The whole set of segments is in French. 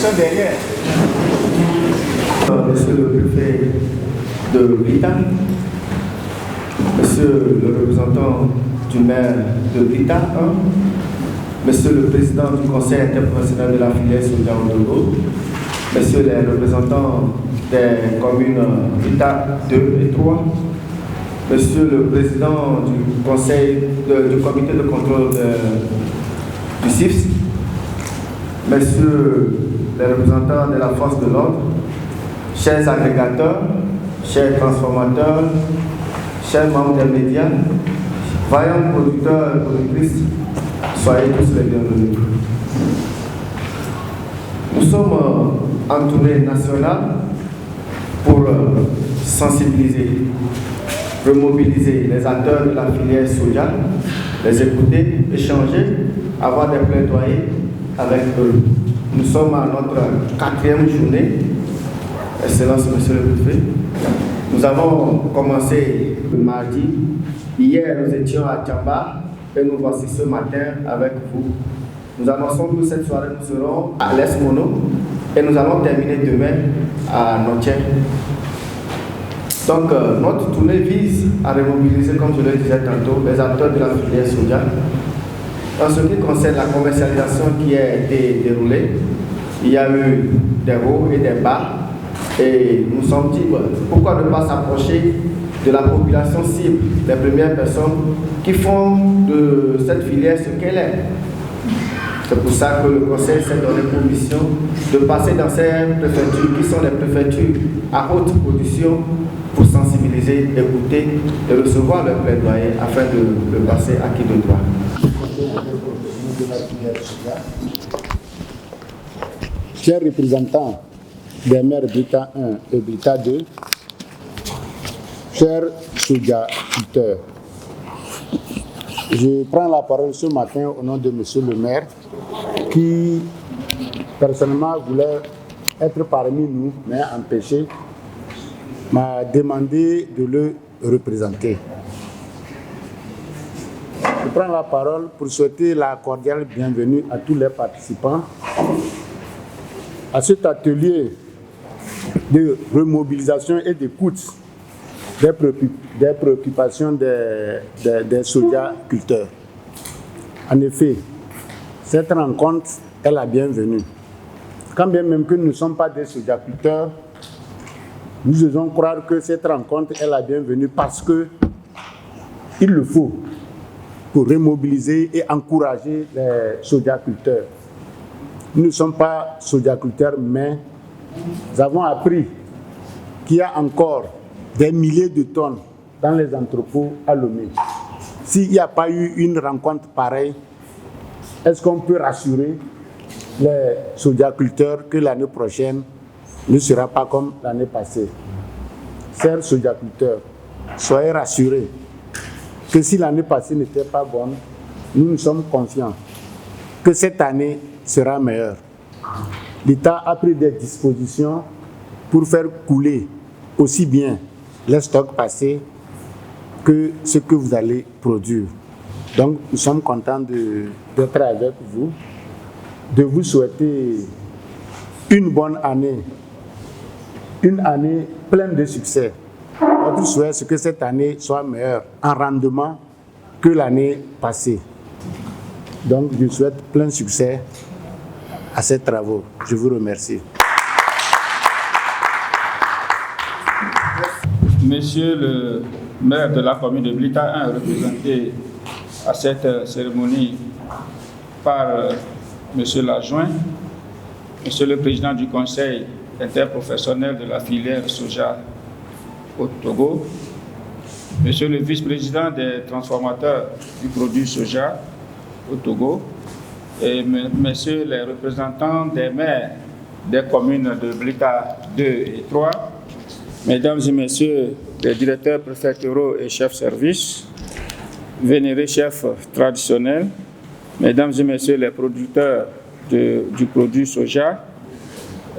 sont derrière. Monsieur le préfet de Blita, monsieur le représentant du maire de Blita 1, monsieur le président du conseil interprofessionnel de la filière soja au Togo, monsieur les représentants des communes Blita 2 et 3, monsieur le président du conseil du comité de contrôle du CIFS, messieurs les représentants de la force de l'ordre, chers agrégateurs, chers transformateurs, chers membres des médias, vaillants producteurs et productrices, soyez tous les bienvenus. Nous sommes en tournée nationale pour sensibiliser, remobiliser les acteurs de la filière soja, les écouter, échanger, avoir des plaidoyers avec eux. Nous sommes à notre 4e journée. Excellence, monsieur le préfet. Nous avons commencé le mardi. Hier, nous étions à Tchamba et nous voici ce matin avec vous. Nous annonçons que cette soirée, nous serons à l'Est Mono et nous allons terminer demain à Notier. Donc, notre tournée vise à remobiliser, comme je le disais tantôt, les acteurs de la filière soja. En ce qui concerne la commercialisation qui a été déroulée, il y a eu des hauts et des bas. Et nous sommes dit, pourquoi ne pas s'approcher de la population cible, des premières personnes qui font de cette filière ce qu'elle est. C'est pour ça que le conseil s'est donné pour mission de passer dans ces préfectures qui sont les préfectures à haute production pour sensibiliser, écouter et recevoir leurs plaidoyers afin de le passer à qui de droit. Chers représentants des maires Blita 1 et Blita 2, chers soja-culteurs, je prends la parole ce matin au nom de monsieur le maire qui personnellement voulait être parmi nous mais empêché, m'a demandé de le représenter. Je prends la parole pour souhaiter la cordiale bienvenue à tous les participants à cet atelier de remobilisation et d'écoute des préoccupations des soja-culteurs. En effet, cette rencontre est la bienvenue. Quand bien même que nous ne sommes pas des soja-culteurs, nous osons croire que cette rencontre est la bienvenue parce que il le faut pour remobiliser et encourager les soja-culteurs. Nous ne sommes pas soja-culteurs, mais nous avons appris qu'il y a encore des milliers de tonnes dans les entrepôts à Lomé. S'il n'y a pas eu une rencontre pareille, est-ce qu'on peut rassurer les soja-culteurs que l'année prochaine ne sera pas comme l'année passée? Chers soja-culteurs, soyez rassurés que si l'année passée n'était pas bonne, nous sommes conscients que cette année sera meilleure. L'État a pris des dispositions pour faire couler aussi bien les stocks passés que ce que vous allez produire. Donc, nous sommes contents d'être avec vous, de vous souhaiter une bonne année, une année pleine de succès. Notre souhait, c'est que cette année soit meilleure en rendement que l'année passée. Donc, je souhaite plein succès à ces travaux. Je vous remercie. Monsieur le maire de la commune de Blita 1, représenté à cette cérémonie par monsieur l'adjoint, monsieur le président du conseil interprofessionnel de la filière soja au Togo, monsieur le vice-président des transformateurs du produit soja au Togo, et messieurs les représentants des maires des communes de Blita 2 et 3, mesdames et messieurs les directeurs préfectoraux et chefs services, vénérés chefs traditionnels, mesdames et messieurs les producteurs du produit soja,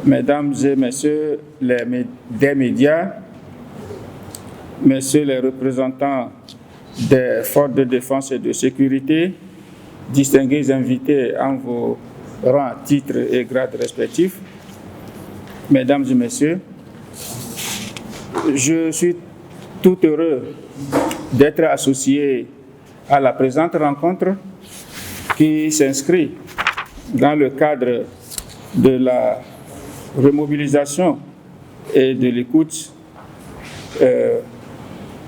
mesdames et messieurs des médias, messieurs les représentants des forces de défense et de sécurité, distingués invités en vos rangs, titres et grades respectifs, Mesdames et messieurs, je suis tout heureux d'être associé à la présente rencontre qui s'inscrit dans le cadre de la remobilisation et de l'écoute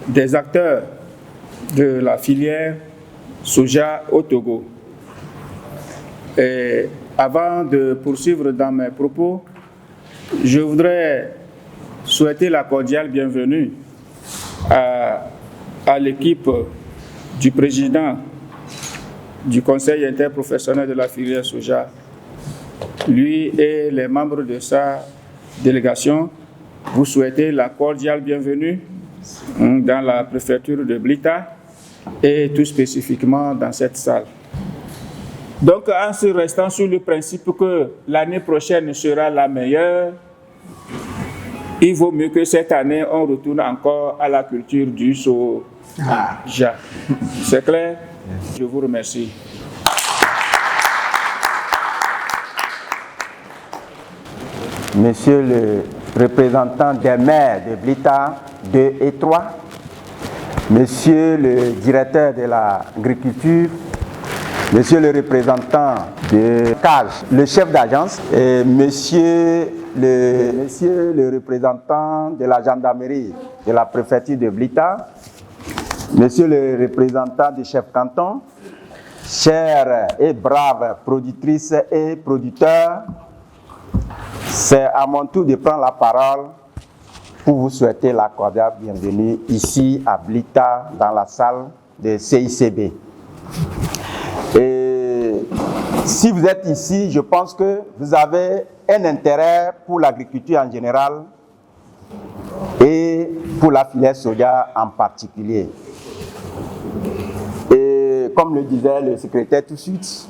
des acteurs de la filière soja au Togo. Et avant de poursuivre dans mes propos, je voudrais souhaiter la cordiale bienvenue à l'équipe du président du Conseil interprofessionnel de la filière soja, lui et les membres de sa délégation. Vous souhaitez la cordiale bienvenue dans la préfecture de Blita et tout spécifiquement dans cette salle. Donc, en se restant sur le principe que l'année prochaine sera la meilleure, il vaut mieux que cette année, on retourne encore à la culture du soja. C'est clair? Je vous remercie. Monsieur le représentant des maires de Blita 2 et 3, Monsieur le directeur de l'agriculture, Monsieur le représentant de CAGE, le chef d'agence, et Monsieur le représentant de la gendarmerie de la préfecture de Blita, Monsieur le représentant du chef canton, chers et braves productrices et producteurs, c'est à mon tour de prendre la parole pour vous souhaiter la cordiale bienvenue ici à Blita, dans la salle de CICB. Et si vous êtes ici, je pense que vous avez un intérêt pour l'agriculture en général et pour la filière soja en particulier. Et comme le disait le secrétaire tout de suite,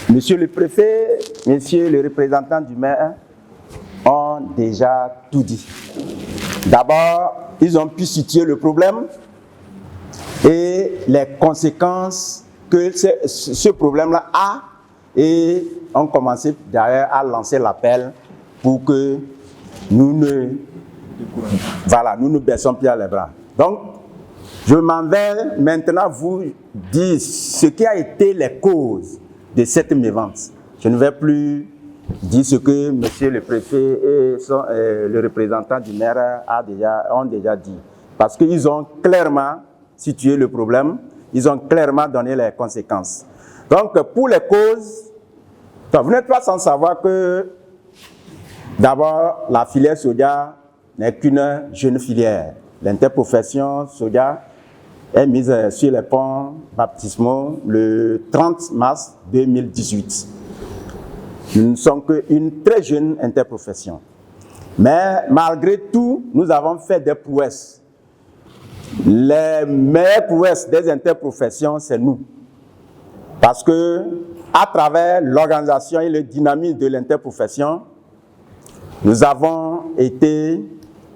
Monsieur le préfet, Messieurs les représentants du maire ont déjà tout dit. D'abord, ils ont pu situer le problème et les conséquences que ce problème-là a, et ont commencé d'ailleurs à lancer l'appel pour que nous ne baissons plus les bras. Donc, je m'en vais maintenant vous dire ce qui a été les causes de cette mévente. Je ne vais plus dire ce que Monsieur le préfet et le représentant du maire ont déjà dit. Parce qu'ils ont clairement situé le problème, ils ont clairement donné les conséquences. Donc, pour les causes, vous n'êtes pas sans savoir que, d'abord, la filière soja n'est qu'une jeune filière. L'interprofession soja est mise sur les ponts baptismaux le 30 mars 2018. Nous ne sommes qu'une très jeune interprofession. Mais malgré tout, nous avons fait des prouesses. Les meilleures prouesses des interprofessions, c'est nous. Parce que, à travers l'organisation et le dynamisme de l'interprofession, nous avons été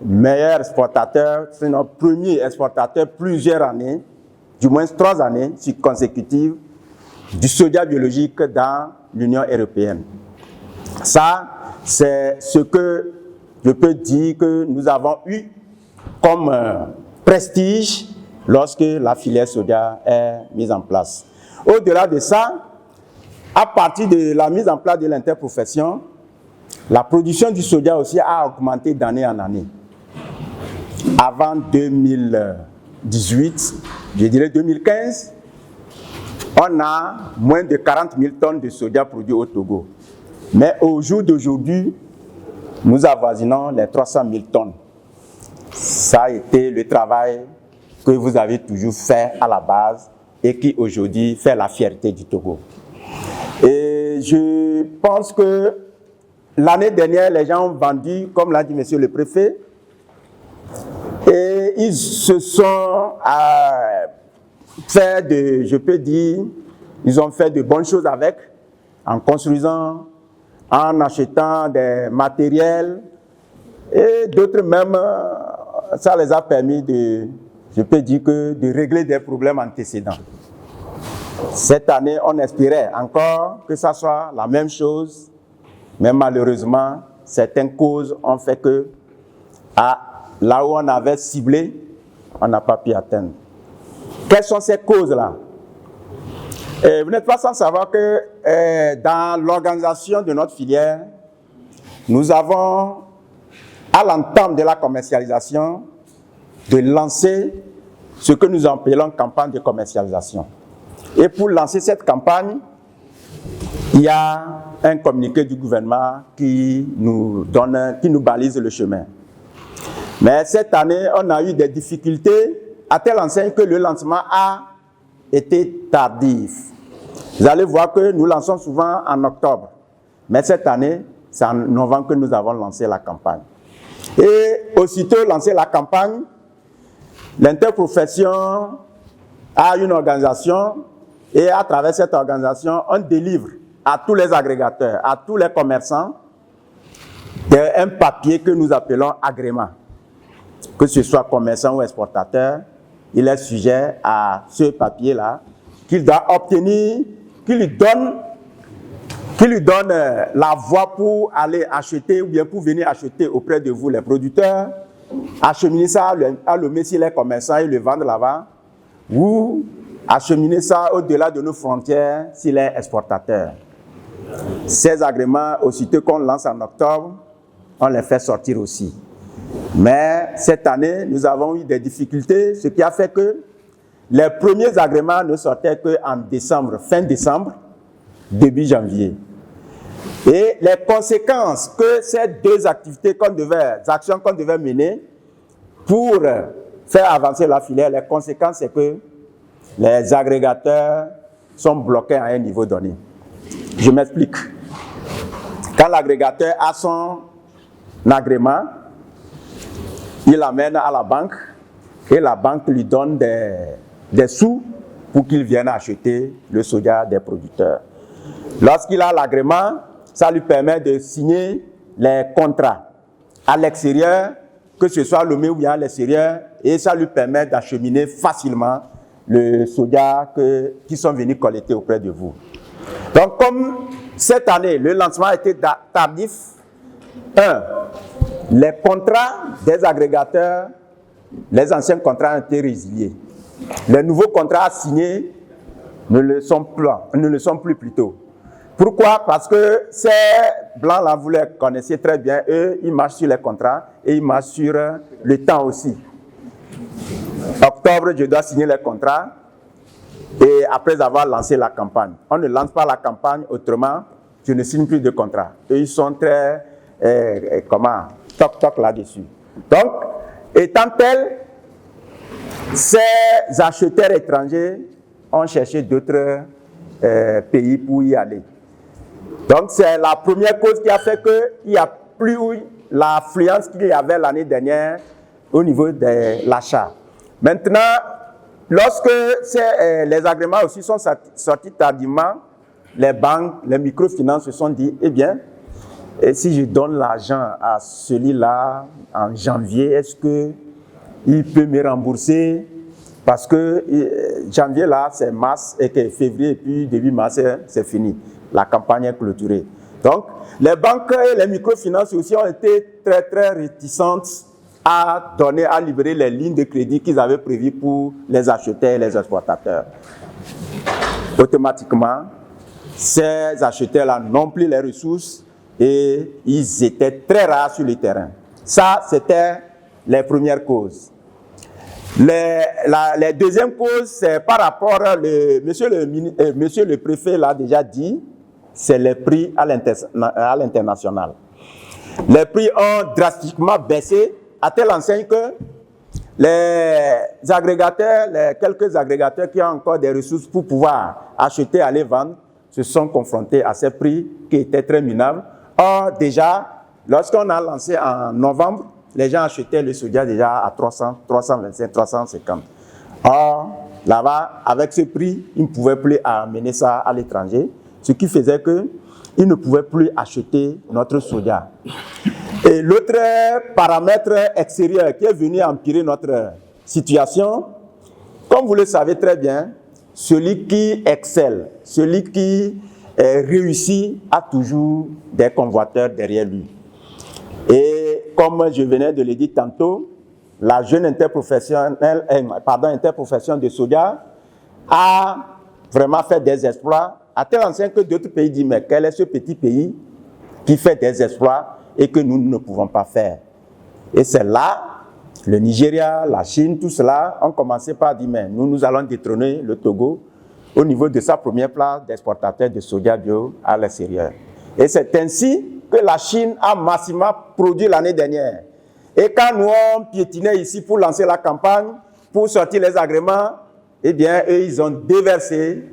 meilleurs exportateurs, c'est notre premier exportateur plusieurs années, du moins 3 années consécutives, du soja biologique dans l'Union européenne. Ça, c'est ce que je peux dire que nous avons eu comme prestige lorsque la filière soja est mise en place. Au-delà de ça, à partir de la mise en place de l'interprofession, la production du soja aussi a augmenté d'année en année. Avant 2018, je dirais 2015, on a moins de 40 000 tonnes de soja produits au Togo. Mais au jour d'aujourd'hui, nous avoisinons les 300 000 tonnes. Ça a été le travail que vous avez toujours fait à la base et qui aujourd'hui fait la fierté du Togo. Et je pense que l'année dernière, les gens ont vendu, comme l'a dit Monsieur le préfet, et ils se sont fait je peux dire, ils ont fait de bonnes choses avec, en construisant, en achetant des matériels, et d'autres même, ça les a permis je peux dire de régler des problèmes antécédents. Cette année, on espérait encore que ça soit la même chose, mais malheureusement, certaines causes ont fait que là où on avait ciblé, on n'a pas pu atteindre. Quelles sont ces causes-là? Vous n'êtes pas sans savoir que dans l'organisation de notre filière, nous avons, à l'entame de la commercialisation, de lancer ce que nous appelons campagne de commercialisation. Et pour lancer cette campagne, il y a un communiqué du gouvernement qui nous balise le chemin. Mais cette année, on a eu des difficultés à telle enseigne que le lancement a été tardif. Vous allez voir que nous lançons souvent en octobre. Mais cette année, c'est en novembre que nous avons lancé la campagne. Et aussitôt lancé la campagne, l'interprofession a une organisation et à travers cette organisation, on délivre à tous les agrégateurs, à tous les commerçants, un papier que nous appelons agrément. Que ce soit commerçant ou exportateur, il est sujet à ce papier-là qu'il doit obtenir, qui lui donne la voie pour aller acheter ou bien pour venir acheter auprès de vous les producteurs, acheminer ça à le mettre sur les commerçants et le vendre là-bas, ou acheminer ça au-delà de nos frontières s'il est exportateur. Ces agréments, aussitôt qu'on lance en octobre, on les fait sortir aussi. Mais cette année, nous avons eu des difficultés, ce qui a fait que les premiers agréments ne sortaient qu'en décembre, fin décembre, début janvier. Et les conséquences que ces deux activités actions qu'on devait mener pour faire avancer la filière, les conséquences, c'est que les agrégateurs sont bloqués à un niveau donné. Je m'explique. Quand l'agrégateur a son agrément, il l'amène à la banque et la banque lui donne des sous pour qu'il vienne acheter le soja des producteurs. Lorsqu'il a l'agrément, ça lui permet de signer les contrats à l'extérieur, que ce soit le ou bien à l'extérieur, et ça lui permet d'acheminer facilement le soja qui sont venus collecter auprès de vous. Donc, comme cette année, le lancement a été tardif, les contrats des agrégateurs, les anciens contrats ont été résiliés. Les nouveaux contrats signés ne le sont plus plutôt. Pourquoi? Parce que ces blancs-là, vous les connaissez très bien, eux, ils marchent sur les contrats et ils marchent sur le temps aussi. Octobre, je dois signer les contrats et après avoir lancé la campagne. On ne lance pas la campagne autrement, je ne signe plus de contrat. Eux, ils sont très, toc là-dessus. Donc, étant tel, ces acheteurs étrangers ont cherché d'autres pays pour y aller. Donc, c'est la première cause qui a fait qu'il n'y a plus l'affluence qu'il y avait l'année dernière au niveau de l'achat. Maintenant, lorsque les agréments aussi sont sortis tardivement, les banques, les microfinances se sont dit, eh bien, si je donne l'argent à celui-là en janvier, est-ce qu'il peut me rembourser? Parce que janvier, là, c'est mars, et que février, et puis début mars, c'est fini. La campagne est clôturée. Donc, les banques et les microfinances aussi ont été très, très réticentes à libérer les lignes de crédit qu'ils avaient prévues pour les acheteurs et les exportateurs. Automatiquement, ces acheteurs-là n'ont plus les ressources et ils étaient très rares sur le terrain. Ça, c'était les premières causes. Les deuxièmes causes, c'est par rapport monsieur le préfet l'a déjà dit, c'est les prix à l'international. Les prix ont drastiquement baissé à telle enseigne que les quelques agrégateurs qui ont encore des ressources pour pouvoir acheter, aller vendre, se sont confrontés à ces prix qui étaient très minables. Or, déjà, lorsqu'on a lancé en novembre, les gens achetaient le soja déjà à 300, 325, 350. Or, là-bas, avec ce prix, ils ne pouvaient plus amener ça à l'étranger, ce qui faisait qu'ils ne pouvaient plus acheter notre soja. Et l'autre paramètre extérieur qui est venu empirer notre situation, comme vous le savez très bien, celui qui excelle, celui qui réussit a toujours des convoiteurs derrière lui. comme je venais de le dire tantôt, la jeune interprofession de soja a vraiment fait des exploits, à tel enseigne que d'autres pays disent, mais quel est ce petit pays qui fait des exploits et que nous ne pouvons pas faire? Et c'est là, le Nigeria, la Chine, tout cela ont commencé par dire, mais nous allons détrôner le Togo au niveau de sa première place d'exportateur de soja bio à l'extérieur. Et c'est ainsi que la Chine a massivement produit l'année dernière. Et quand nous on piétinait ici pour lancer la campagne, pour sortir les agréments, eh bien, eux, ils ont déversé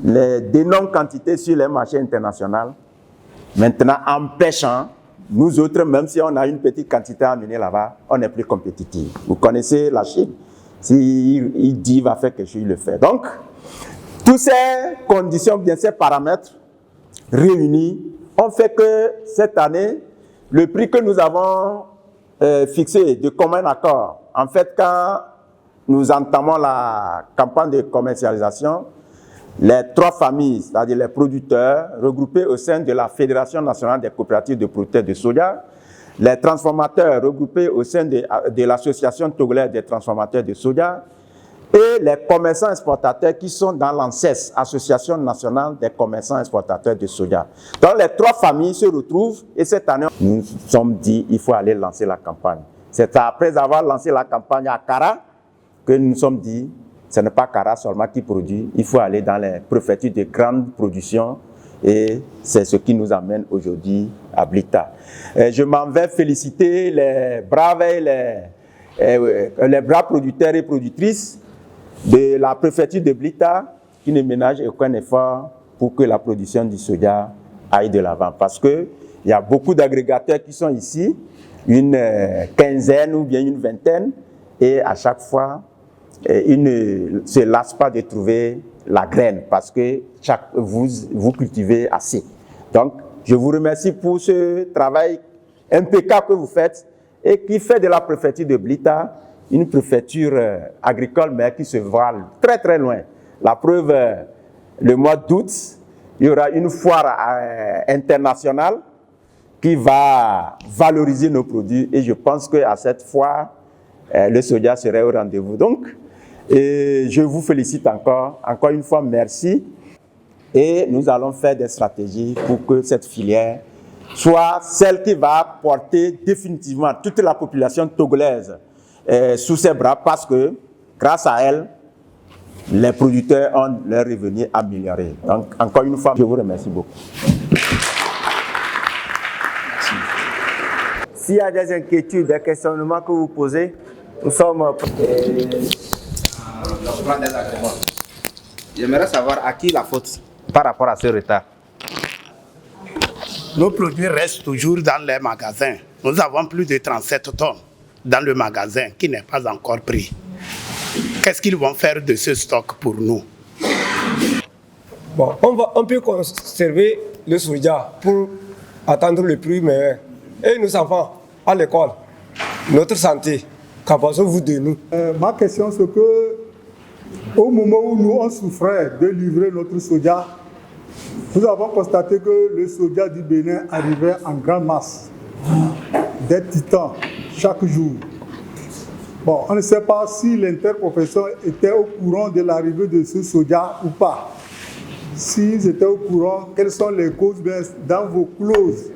d'énormes quantités sur les marchés internationaux. Maintenant, empêchant, nous autres, même si on a une petite quantité à amener là-bas, on n'est plus compétitifs. Vous connaissez la Chine. S'il dit, il va faire quelque chose, il le fait. Donc, toutes ces conditions, bien ces paramètres réunis, ont fait que cette année, le prix que nous avons fixé de commun accord, en fait, quand nous entamons la campagne de commercialisation, les trois familles, c'est-à-dire les producteurs, regroupés au sein de la Fédération nationale des coopératives de producteurs de soja, les transformateurs regroupés au sein de l'Association togolaise des transformateurs de soja, et les commerçants exportateurs qui sont dans l'ANSES, Association nationale des commerçants exportateurs de soja. Donc les trois familles se retrouvent et cette année, nous nous sommes dit qu'il faut aller lancer la campagne. C'est après avoir lancé la campagne à Kara que nous nous sommes dit, ce n'est pas Kara seulement qui produit, il faut aller dans les préfectures de grande production et c'est ce qui nous amène aujourd'hui à Blita. Je m'en vais féliciter les braves et les braves producteurs et productrices de la préfecture de Blita qui ne ménagent aucun effort pour que la production du soja aille de l'avant. Parce qu'il y a beaucoup d'agrégateurs qui sont ici, une quinzaine ou bien une vingtaine, et à chaque fois, ils ne se lassent pas de trouver la graine parce que vous cultivez assez. Donc, je vous remercie pour ce travail impeccable que vous faites et qui fait de la préfecture de Blita une préfecture agricole, mais qui se voit très très loin. La preuve, le mois d'août, il y aura une foire internationale qui va valoriser nos produits et je pense qu'à cette foire, le soja serait au rendez-vous. Donc, je vous félicite encore une fois, merci. Et nous allons faire des stratégies pour que cette filière soit celle qui va porter définitivement toute la population togolaise sous ses bras parce que, grâce à elle, les producteurs ont leur revenu amélioré. Donc, encore une fois, je vous remercie beaucoup. S'il y a des inquiétudes, des questionnements que vous posez, nous sommes... le plan des agréments. J'aimerais savoir à qui la faute par rapport à ce retard. Nos produits restent toujours dans les magasins. Nous avons plus de 37 tonnes dans le magasin qui n'est pas encore pris. Qu'est-ce qu'ils vont faire de ce stock pour nous? Bon, on peut conserver le soja pour attendre le prix meilleur. Et nos enfants à l'école, notre santé, qu'en pensez-vous de nous? Ma question c'est que au moment où nous on souffrait de livrer notre soja, nous avons constaté que le soja du Bénin arrivait en grande masse, des titans, chaque jour. Bon, on ne sait pas si l'interprofession était au courant de l'arrivée de ce soja ou pas. S'ils étaient au courant, quelles sont les causes? Dans vos clauses,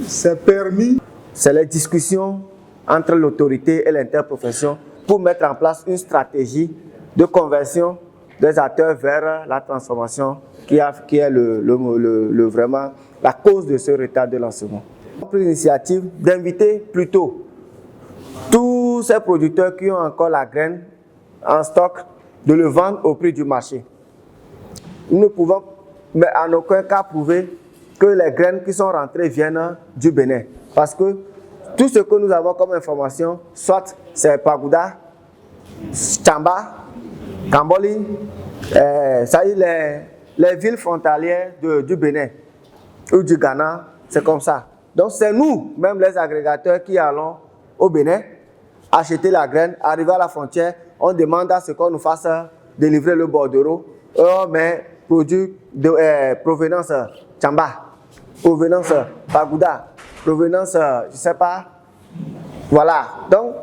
c'est permis. C'est les discussions entre l'autorité et l'interprofession pour mettre en place une stratégie de conversion des acteurs vers la transformation qui est vraiment la cause de ce retard de lancement. On a pris l'initiative d'inviter plutôt tous ces producteurs qui ont encore la graine en stock de le vendre au prix du marché. Nous ne pouvons mais en aucun cas prouver que les graines qui sont rentrées viennent du Bénin. Parce que tout ce que nous avons comme information, soit c'est Pagouda, Tchamba, Kamboli, ça y est, les villes frontalières du Bénin ou du Ghana, c'est comme ça. Donc c'est nous, même les agrégateurs, qui allons au Bénin, acheter la graine, arriver à la frontière, on demande à ce qu'on nous fasse délivrer le bordereau, mais produit de provenance Tchamba, provenance Pagouda, provenance, je ne sais pas, Voilà. Donc,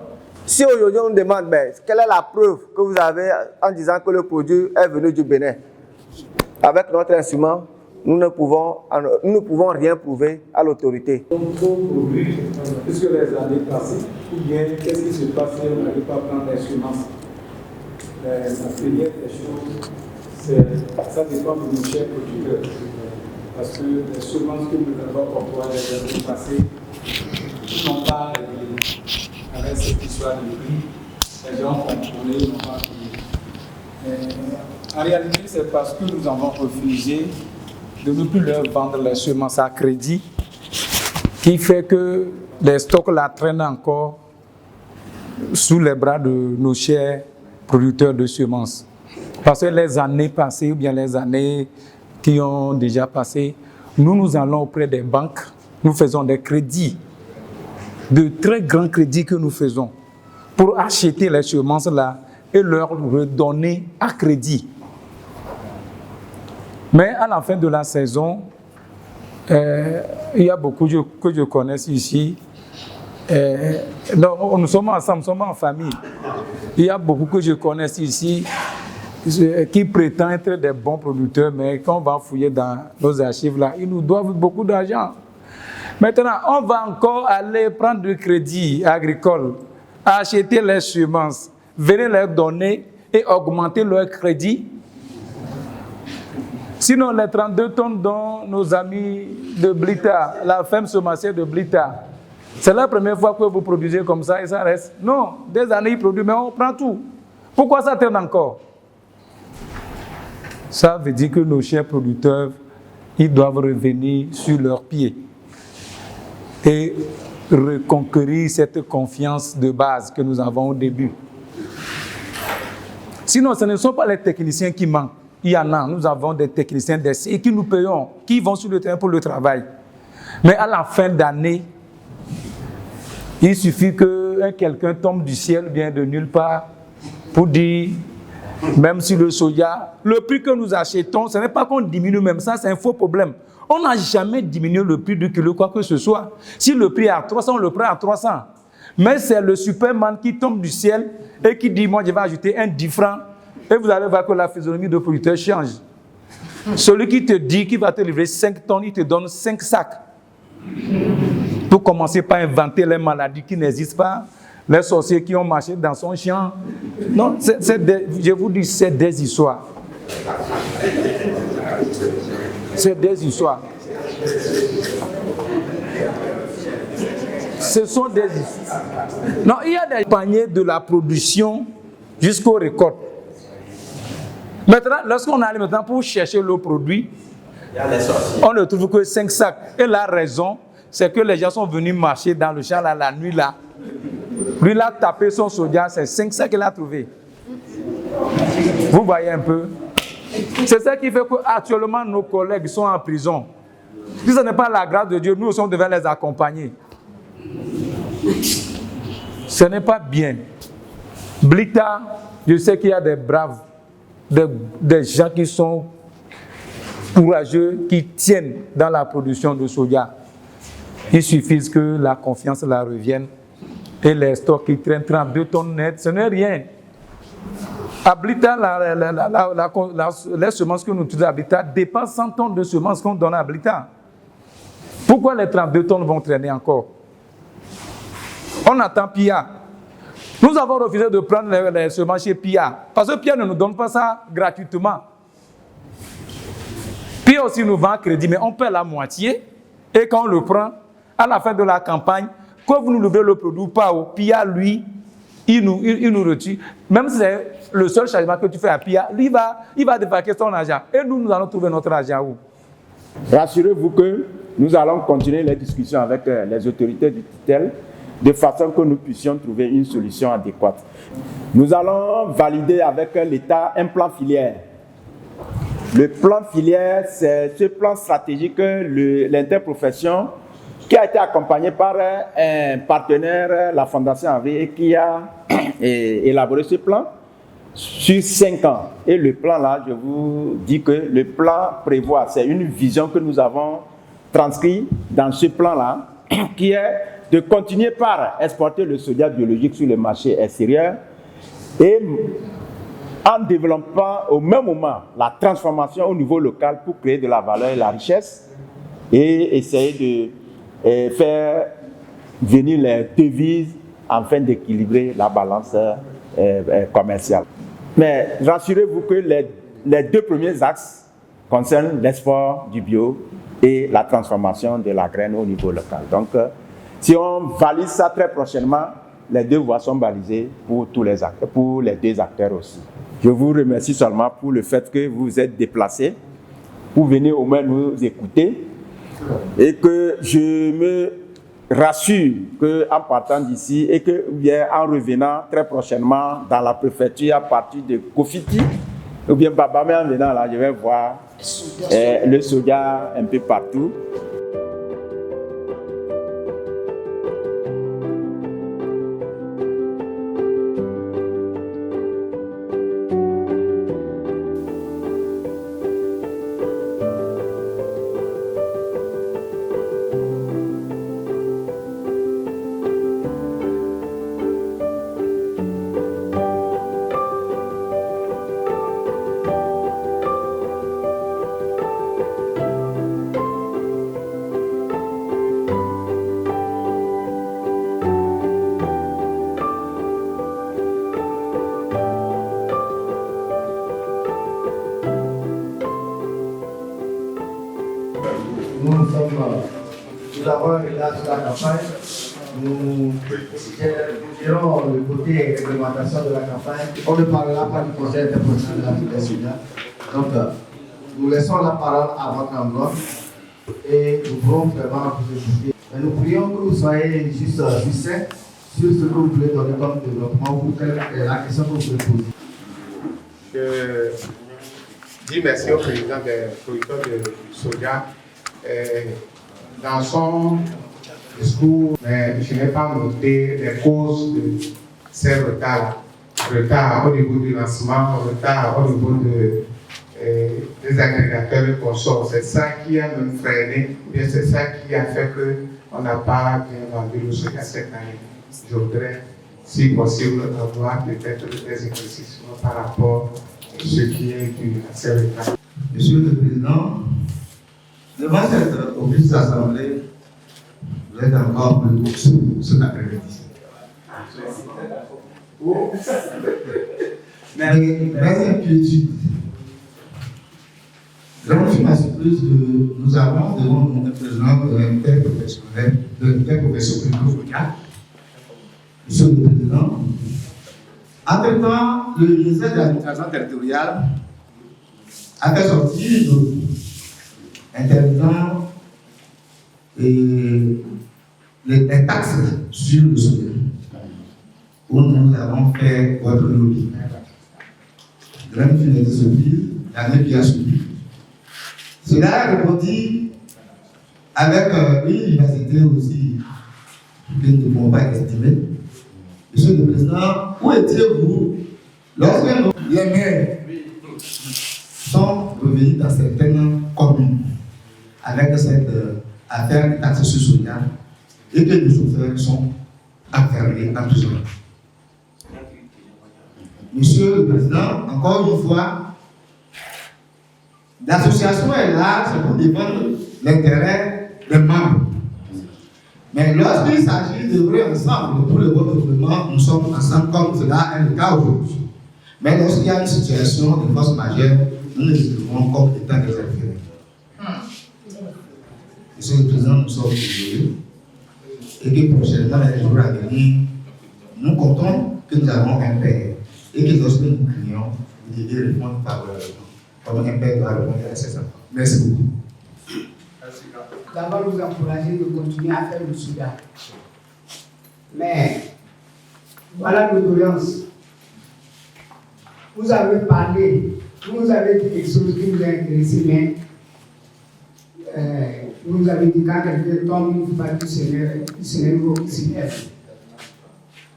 si aujourd'hui on demande, ben, quelle est la preuve que vous avez en disant que le produit est venu du Bénin? Avec notre instrument, nous ne pouvons rien prouver à l'autorité. Donc, vos produits, puisque les années passées, ou bien qu'est-ce qui se passe si on n'arrive pas à prendre les semences? La première des choses, ça dépend de nos chers producteurs. Parce que les semences que nous avons employées les années passées, ils n'ont pas réglé avec cette histoire de prix. Les gens ont contrôlé, ils n'ont pas payé. En réalité, c'est parce que nous avons refusé de ne plus leur vendre les semences à crédit qui fait que les stocks la traînent encore sous les bras de nos chers producteurs de semences. Parce que les années passées ou bien les années qui ont déjà passé, nous allons auprès des banques, nous faisons des crédits, de très grands crédits que nous faisons pour acheter les semences là et leur redonner à crédit. Mais à la fin de la saison, il y a beaucoup que je connais ici. Nous sommes ensemble, nous sommes en famille. Il y a beaucoup que je connais ici qui prétendent être des bons producteurs, mais quand on va fouiller dans nos archives là, ils nous doivent beaucoup d'argent. Maintenant, on va encore aller prendre du crédit agricole, acheter les semences, venir leur donner et augmenter leur crédit. Sinon, les 32 tonnes dont nos amis de Blita, la ferme semencière de Blita, c'est la première fois que vous produisez comme ça et ça reste. Non, des années ils produisent, mais on prend tout. Pourquoi ça traîne encore? Ça veut dire que nos chers producteurs, ils doivent revenir sur leurs pieds et reconquérir cette confiance de base que nous avons au début. Sinon, ce ne sont pas les techniciens qui manquent. Il y en a, nous avons des techniciens d'essai qui nous payons, qui vont sur le terrain pour le travail. Mais à la fin d'année, il suffit que quelqu'un tombe du ciel, bien de nulle part, pour dire, même si le soja, le prix que nous achetons, ce n'est pas qu'on diminue même ça, c'est un faux problème. On n'a jamais diminué le prix du kilo, quoi que ce soit. Si le prix est à 300, on le prend à 300. Mais c'est le Superman qui tombe du ciel et qui dit, moi je vais ajouter un 10 francs. Et vous allez voir que la physionomie de producteur change. Celui qui te dit qu'il va te livrer 5 tonnes, il te donne 5 sacs. Pour commencer par inventer les maladies qui n'existent pas, les sorciers qui ont marché dans son champ. Non, je vous dis, c'est des histoires. C'est des histoires. Ce sont des histoires. Non, il y a des paniers de la production jusqu'aux récoltes. Maintenant, lorsqu'on arrive maintenant pour chercher le produit, on ne trouve que 5 sacs. Et la raison, c'est que les gens sont venus marcher dans le champ là, la nuit là. Lui, il a tapé son soja, c'est 5 sacs qu'il a trouvé. Vous voyez un peu? C'est ça qui fait qu'actuellement nos collègues sont en prison. Si ce n'est pas la grâce de Dieu, nous aussi on devait les accompagner. Ce n'est pas bien. Blita, je sais qu'il y a des braves, des gens qui sont courageux, qui tiennent dans la production de soja. Il suffit que la confiance la revienne et les stocks qui traînent 32 tonnes net, ce n'est rien. À Blita, les semences que nous utilisons à Blita dépassent 100 tonnes de semences qu'on donne à Blita. Pourquoi les 32 tonnes vont traîner encore? On attend PIA. Nous avons refusé de prendre les semences chez PIA parce que PIA ne nous donne pas ça gratuitement. PIA aussi nous vend crédit, mais on paie la moitié et quand on le prend, à la fin de la campagne, quand vous nous livrez le produit ou pas, PIA, lui, il nous retire. Même si c'est le seul changement que tu fais à PIA, lui, il va dévaquer son argent. Et nous allons trouver notre argent où? Rassurez-vous que nous allons continuer les discussions avec les autorités du tutelle de façon que nous puissions trouver une solution adéquate. Nous allons valider avec l'État un plan filière. Le plan filière, c'est ce plan stratégique que l'interprofession qui a été accompagné par un partenaire, la Fondation AV, qui a élaboré ce plan sur 5 ans. Et le plan là, je vous dis que le plan prévoit, c'est une vision que nous avons transcrite dans ce plan là, qui est de continuer par exporter le soja biologique sur le marché extérieur et en développant au même moment la transformation au niveau local pour créer de la valeur et la richesse et essayer de faire venir les devises afin d'équilibrer la balance commerciale. Mais rassurez-vous que les deux premiers axes concernent l'export du bio et la transformation de la graine au niveau local. Donc, si on valide ça très prochainement, les deux voies sont balisées pour tous les acteurs, pour les deux acteurs aussi. Je vous remercie seulement pour le fait que vous vous êtes déplacés pour venir au moins nous écouter et que je me rassure qu'en partant d'ici et que bien en revenant très prochainement dans la préfecture à partir de Kofiti, ou bien Baba, mais en venant là, je vais voir le soja un peu partout. Nous avons un regard sur la campagne. Nous gérons le côté réglementation de la campagne. On ne parlera pas du conseil international de la filière soja. Donc, nous laissons la parole à votre endroit et nous pourrons vraiment vous écouter. Nous prions que vous soyez juste succinct sur ce que vous voulez donner comme développement ou la question que vous voulez poser. Je dis merci au président des producteurs de soja. Dans son discours, mais je n'ai pas noté les causes de ces retards. Retard au niveau du lancement, retard au niveau des agrégateurs et consorts. C'est ça qui a même freiné, bien c'est ça qui a fait qu'on n'a pas bien vendu le soja cette année. Je voudrais, si possible, avoir peut-être des éclaircissements par rapport à ce qui est dû à ces retards. Monsieur le Président, devant cette auguste assemblée, vous êtes encore plus beau cet après-midi. Mais mes inquiétudes, vraiment, je suis ma surprise que nous avons devant nous un président interprofessionnel local. Monsieur le Président, entre-temps, le ministère de l'administration territoriale a fait sortir nos intervenants et les taxes sur le soja, où nous avons fait votre lobby. Grande finalité surprise, l'année qui a suivi. Cela a répondu avec une vivacité aussi que nous ne pouvons pas estimer. Monsieur le Président, où étiez-vous lorsque les maires sont revenus dans certaines communes avec cette affaire de taxes sur soja et que les chauffeurs sont enfermés en prison? Monsieur le Président, encore une fois, l'association est là, c'est pour défendre l'intérêt des membres. Mais lorsqu'il s'agit d'œuvrer ensemble pour le bon développement, nous sommes ensemble comme cela est le cas aujourd'hui. Mais lorsqu'il y a une situation de force majeure, nous les développons comme étant des affaires. Monsieur le Président, nous sommes désolés et que prochainement, dans les jours à venir, nous comptons que nous avons un père et que lorsque nous crions, vous devez répondre favorablement, comme un père doit répondre à ses enfants. Merci beaucoup. D'abord, vous encourager de continuer à faire le soja. Mais, voilà nos doléances. Vous avez parlé, vous avez dit quelque chose qui nous a intéressé, mais vous avez dit quand quelqu'un tombe, il ne faut pas que ce n'est pas ici.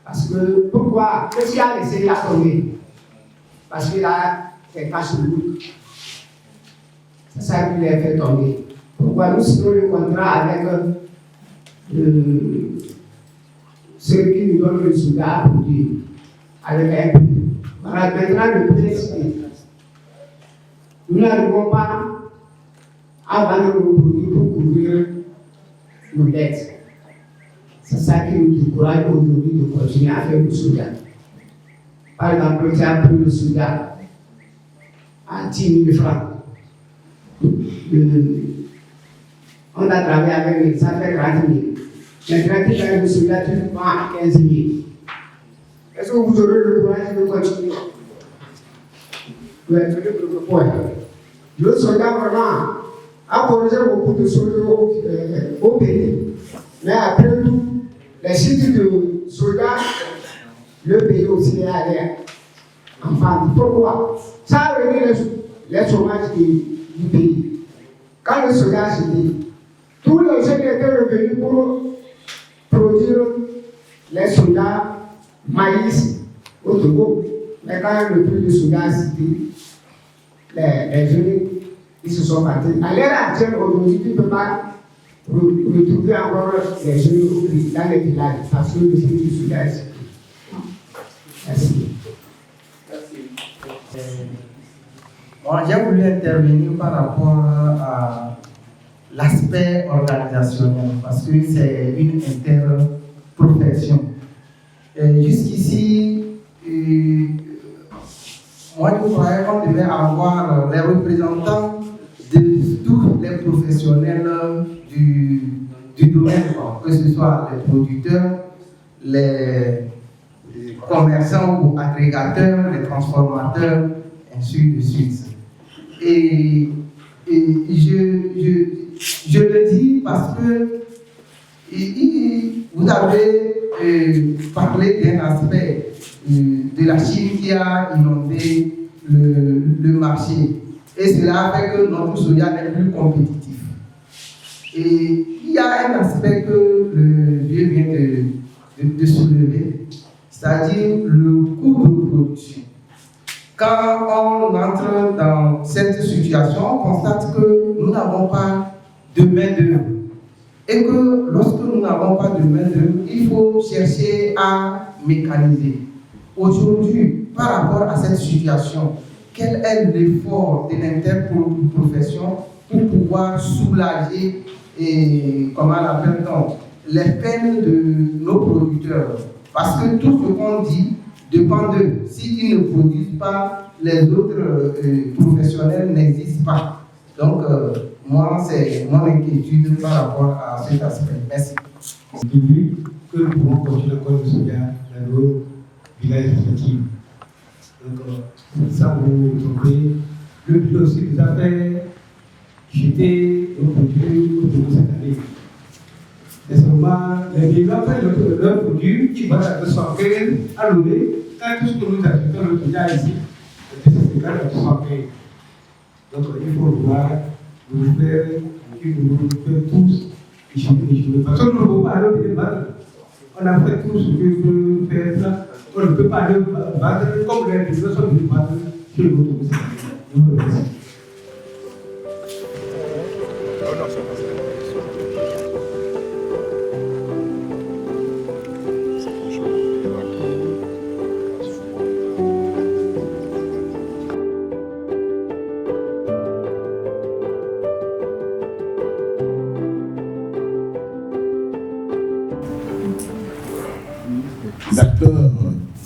Parce que, pourquoi? Qu'est-ce qui a laissé la tomber? Parce qu'il a quelqu'un sur lui. C'est ça qui l'a fait tomber. Pourquoi nous signons le contrat avec ceux qui nous donnent le soda à produire avec un prix. Voilà, maintenant le prix est cité. Nous n'arrivons pas à vendre nos produits pour couvrir nos dettes. C'est ça qui nous décourage aujourd'hui de continuer à faire le soda. Par exemple, tu as pris le soda à 10 000 francs. On a travaillé avec lui, ça fait 30 000. Maintenant, tu fais le soda, tu le vends à 15 000. Est-ce que vous aurez le courage de continuer? Le soldat vraiment a corrigé beaucoup de choses au pays. Mais après tout, les sites de soldats, le pays aussi est allé en pente. Pourquoi? Ça a réduit les chômages du pays. Quand le soldat s'est dit, tous les jeunes étaient revenus pour produire les soldats maïs au Togo. Mais quand le prix du soda s'est dit, les jeunes ils se sont partis. À l'heure actuelle, aujourd'hui, tu ne peux pas retrouver encore les jeunes dans les villages parce que le prix du soda est dit. Merci. Bon, j'ai voulu intervenir par rapport à l'aspect organisationnel parce que c'est une interprofession. Jusqu'ici, moi je croyais qu'on devait avoir les représentants de tous les professionnels du domaine, que ce soit les producteurs, les commerçants ou agrégateurs, les transformateurs, ainsi de suite. Et je le dis parce que vous avez parlé d'un aspect de la Chine qui a inondé le marché. Et cela fait que notre soja n'est plus compétitif. Et il y a un aspect que le vieux vient de soulever, c'est-à-dire le coût de production. Quand on entre dans cette situation, on constate que nous n'avons pas de main-d'œuvre. Et que lorsque nous n'avons pas de main-d'œuvre, il faut chercher à mécaniser. Aujourd'hui, par rapport à cette situation, quel est l'effort de l'interprofession pour pouvoir soulager les peines de nos producteurs? Parce que tout ce qu'on dit dépend d'eux. S'ils ne produisent pas, les autres professionnels n'existent pas. Donc, moi, c'est mon inquiétude par rapport à cet aspect. Merci. Que nous pouvons continuer le code de soja dans nos villages respectifs. Donc, ça vous trompez. Le but aussi nous a fait jeter nos produits au cette année. C'est seulement les vivants prennent leur produit qui va à 215 à l'ONU. Quand tout ce que nous achetons le soja ici, c'est 215. Donc, il faut voir, nous faire tous. Parce que nous ne pouvons pas aller au débat. On a fait tout ce que peut faire ça. On ne peut pas aller battre comme les gens sont venus battre sur le gouvernement. Nous vous remercions. Les acteurs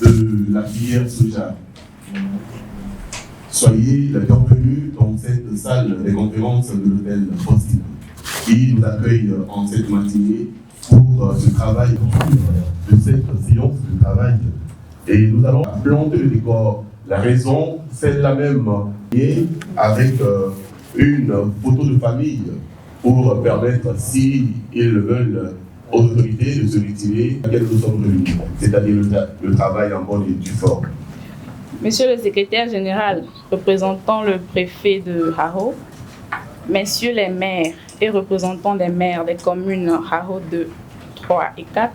de la filière soja, soyez les bienvenus dans cette salle des conférences de l'hôtel Faustine qui nous accueille en cette matinée pour ce travail de cette séance de travail. Et nous allons planter le décor. La raison, c'est la même, et avec une photo de famille pour permettre, si ils le veulent, aux autorités de se retirer à laquelle nous sommes venus, c'est-à-dire le travail en bonne et due forme. Monsieur le secrétaire général, représentant le préfet de Haro, messieurs les maires et représentants des maires des communes Haro 2, 3 et 4,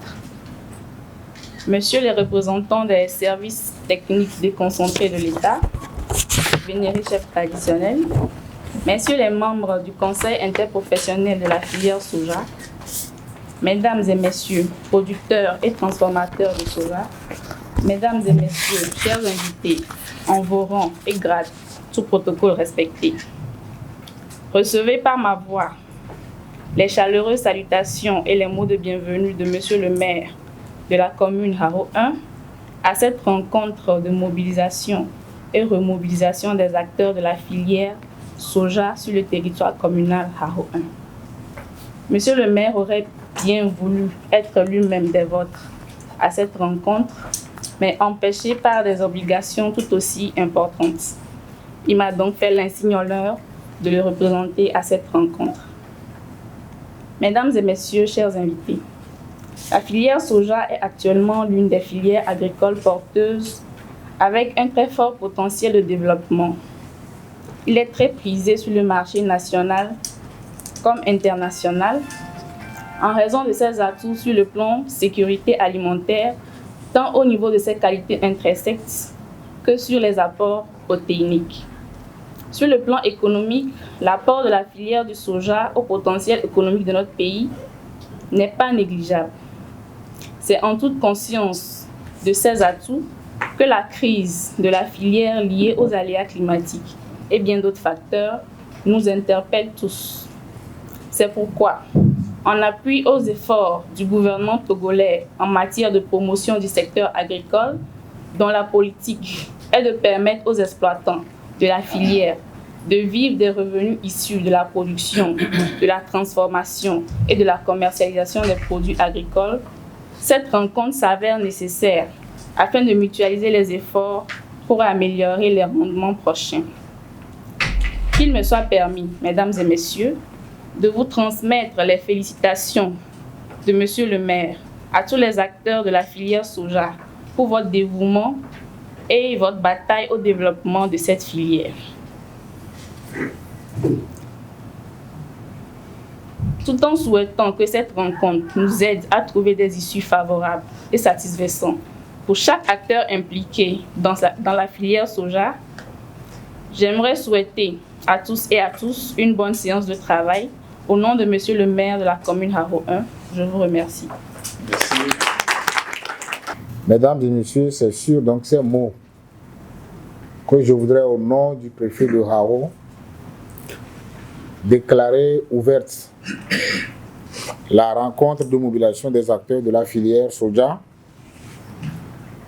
messieurs les représentants des services techniques déconcentrés de l'État, vénérés chefs traditionnels, messieurs les membres du conseil interprofessionnel de la filière soja, Mesdames et messieurs, producteurs et transformateurs de soja, mesdames et messieurs, chers invités, en vos rangs et grades, tout protocole respecté. Recevez par ma voix les chaleureuses salutations et les mots de bienvenue de Monsieur le maire de la commune Haro 1 à cette rencontre de mobilisation et remobilisation des acteurs de la filière soja sur le territoire communal Haro 1. Monsieur le maire aurait bien voulu être lui-même des vôtres à cette rencontre, mais empêché par des obligations tout aussi importantes. Il m'a donc fait l'insigne honneur de le représenter à cette rencontre. Mesdames et messieurs, chers invités, la filière soja est actuellement l'une des filières agricoles porteuses avec un très fort potentiel de développement. Il est très prisé sur le marché national comme international en raison de ses atouts sur le plan sécurité alimentaire, tant au niveau de ses qualités intrinsèques que sur les apports protéiniques. Sur le plan économique, l'apport de la filière du soja au potentiel économique de notre pays n'est pas négligeable. C'est en toute conscience de ces atouts que la crise de la filière liée aux aléas climatiques et bien d'autres facteurs nous interpelle tous. C'est pourquoi, en appui aux efforts du gouvernement togolais en matière de promotion du secteur agricole, dont la politique est de permettre aux exploitants de la filière de vivre des revenus issus de la production, de la transformation et de la commercialisation des produits agricoles, cette rencontre s'avère nécessaire afin de mutualiser les efforts pour améliorer les rendements prochains. Qu'il me soit permis, mesdames et messieurs, de vous transmettre les félicitations de Monsieur le maire à tous les acteurs de la filière soja pour votre dévouement et votre bataille au développement de cette filière. Tout en souhaitant que cette rencontre nous aide à trouver des issues favorables et satisfaisantes pour chaque acteur impliqué dans la filière soja, j'aimerais souhaiter à tous et à tous une bonne séance de travail. Au nom de Monsieur le maire de la commune Haro 1, je vous remercie. Merci. Mesdames et messieurs, c'est sur donc ces mots que je voudrais, au nom du préfet de Haro, déclarer ouverte la rencontre de mobilisation des acteurs de la filière soja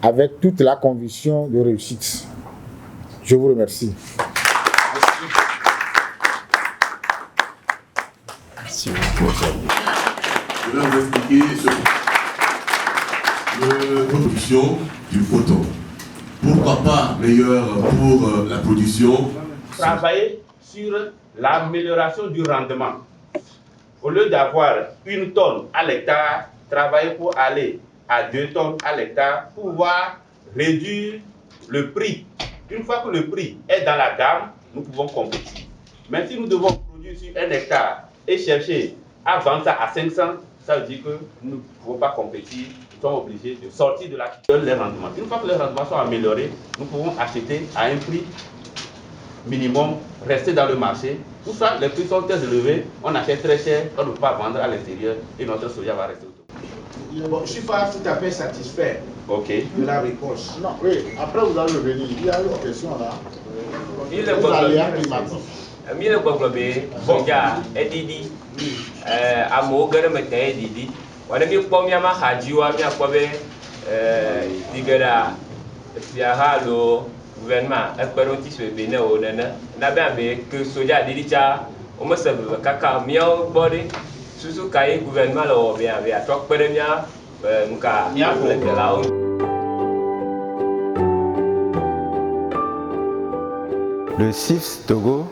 avec toute la conviction de réussite. Je vous remercie. Je vais vous expliquer la production du coton. Pourquoi pas meilleur pour la production? Travailler sur l'amélioration du rendement. Au lieu d'avoir 1 tonne à l'hectare, travailler pour aller à 2 tonnes à l'hectare pour pouvoir réduire le prix. Une fois que le prix est dans la gamme, nous pouvons compétir. Mais si nous devons produire sur 1 hectare et chercher à vendre ça à 500, ça veut dire que nous ne pouvons pas compétir. Nous sommes obligés de sortir de la les rendements. Une fois que les rendements sont améliorés, nous pouvons acheter à un prix minimum, rester dans le marché. Tout ça, les prix sont très élevés, on achète très cher, on ne peut pas vendre à l'intérieur et notre soja va rester autour. Bon, je ne suis pas tout à fait satisfait de la réponse. Non, oui, après vous allez revenir. Il y a une question là. Il est soja edidi amewo ge ɖe me te edidi wɔne mi kpɔ miama xadziwoa miakpɔ be dige ɖa fia hã alo gouvernement ekpe ɖe ŋuti so Benin o nene na be abe ke soja ɖiɖi tsa womese veve kaka miawo gbɔ ɖi susu ka ye gouvernement le wɔ be abe atrɔ kpe ɖe mia nuka amlegelawo. Le CIFS Togo,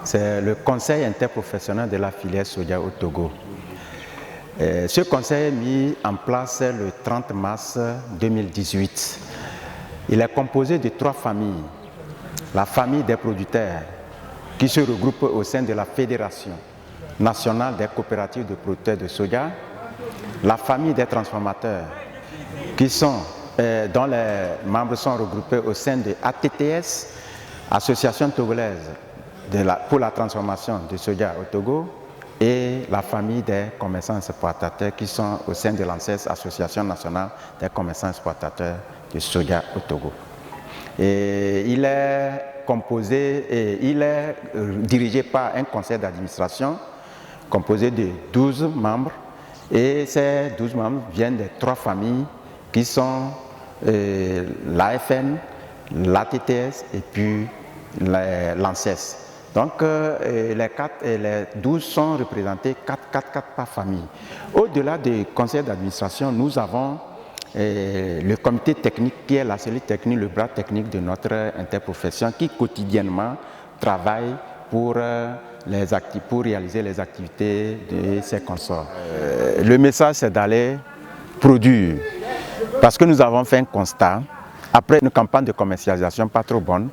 c'est le conseil interprofessionnel de la filière soja au Togo. Ce conseil est mis en place le 30 mars 2018. Il est composé de 3 familles. La famille des producteurs, qui se regroupe au sein de la Fédération nationale des coopératives de producteurs de soja. La famille des transformateurs, dont les membres sont regroupés au sein de ATTS, Association togolaise pour la transformation du soja au Togo. et la famille des commerçants exportateurs qui sont au sein de l'ANSES, Association nationale des commerçants exportateurs de soja au Togo. Et il est composé et il est dirigé par un conseil d'administration composé de 12 membres, et ces 12 membres viennent des 3 familles qui sont l'AFN, l'ATTS et puis l'ANSES. Donc les 12 sont représentés 4 par famille. Au-delà du conseil d'administration, nous avons le comité technique qui est la cellule technique, le bras technique de notre interprofession qui quotidiennement travaille pour réaliser les activités de ces consorts. Le message, c'est d'aller produire, parce que nous avons fait un constat, après une campagne de commercialisation pas trop bonne,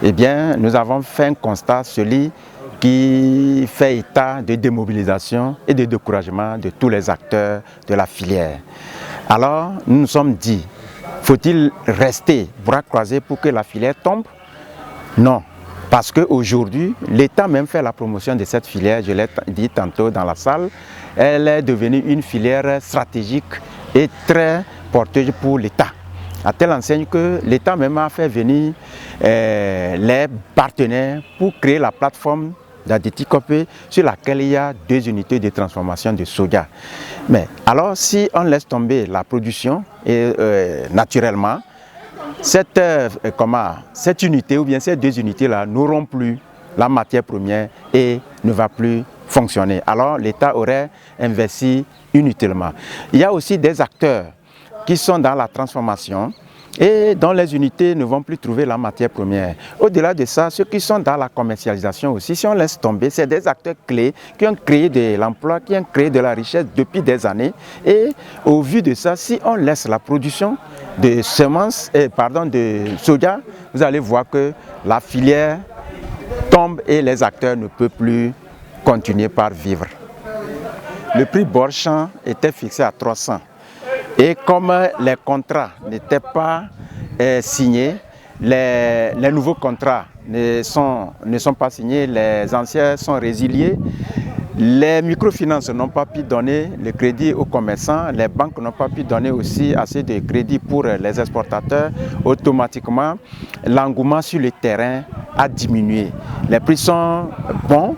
eh bien, nous avons fait un constat, celui qui fait état de démobilisation et de découragement de tous les acteurs de la filière. Alors, nous nous sommes dit, faut-il rester bras croisés pour que la filière tombe? Non. Parce qu'aujourd'hui, l'État même fait la promotion de cette filière, je l'ai dit tantôt dans la salle, elle est devenue une filière stratégique et très porteuse pour l'État. À telle enseigne que l'État même a fait venir les partenaires pour créer la plateforme d'Adéticopé sur laquelle il y a 2 unités de transformation de soja. Mais alors si on laisse tomber la production, naturellement, cette unité ou bien ces 2 unités-là n'auront plus la matière première et ne va plus fonctionner. Alors l'État aurait investi inutilement. Il y a aussi des acteurs qui sont dans la transformation et dont les unités ne vont plus trouver la matière première. Au-delà de ça, ceux qui sont dans la commercialisation aussi, si on laisse tomber, c'est des acteurs clés qui ont créé de l'emploi, qui ont créé de la richesse depuis des années. Et au vu de ça, si on laisse la production de semences, de soja, vous allez voir que la filière tombe et les acteurs ne peuvent plus continuer par vivre. Le prix Borchamp était fixé à 300. Et comme les contrats n'étaient pas signés, les nouveaux contrats ne sont pas signés, les anciens sont résiliés, les microfinances n'ont pas pu donner le crédit aux commerçants, les banques n'ont pas pu donner aussi assez de crédit pour les exportateurs. Automatiquement, l'engouement sur le terrain a diminué. Les prix sont bons,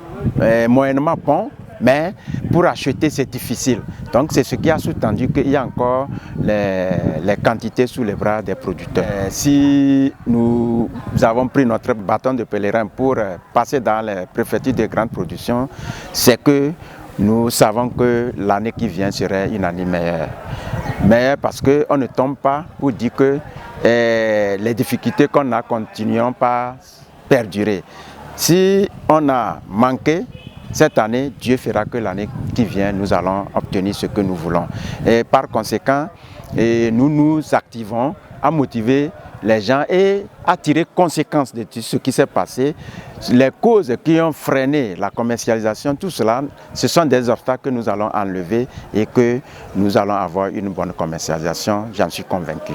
moyennement bons, mais pour acheter c'est difficile. Donc c'est ce qui a sous-tendu qu'il y a encore les quantités sous les bras des producteurs. Si nous avons pris notre bâton de pèlerin pour passer dans les préfectures de grande production, c'est que nous savons que l'année qui vient serait une année meilleure. Meilleure parce qu'on ne tombe pas pour dire que les difficultés qu'on a continueront pas perdurer. Si on a manqué, cette année, Dieu fera que l'année qui vient, nous allons obtenir ce que nous voulons. Et par conséquent, nous nous activons à motiver les gens et à tirer conséquence de ce qui s'est passé. Les causes qui ont freiné la commercialisation, tout cela, ce sont des obstacles que nous allons enlever et que nous allons avoir une bonne commercialisation, j'en suis convaincu.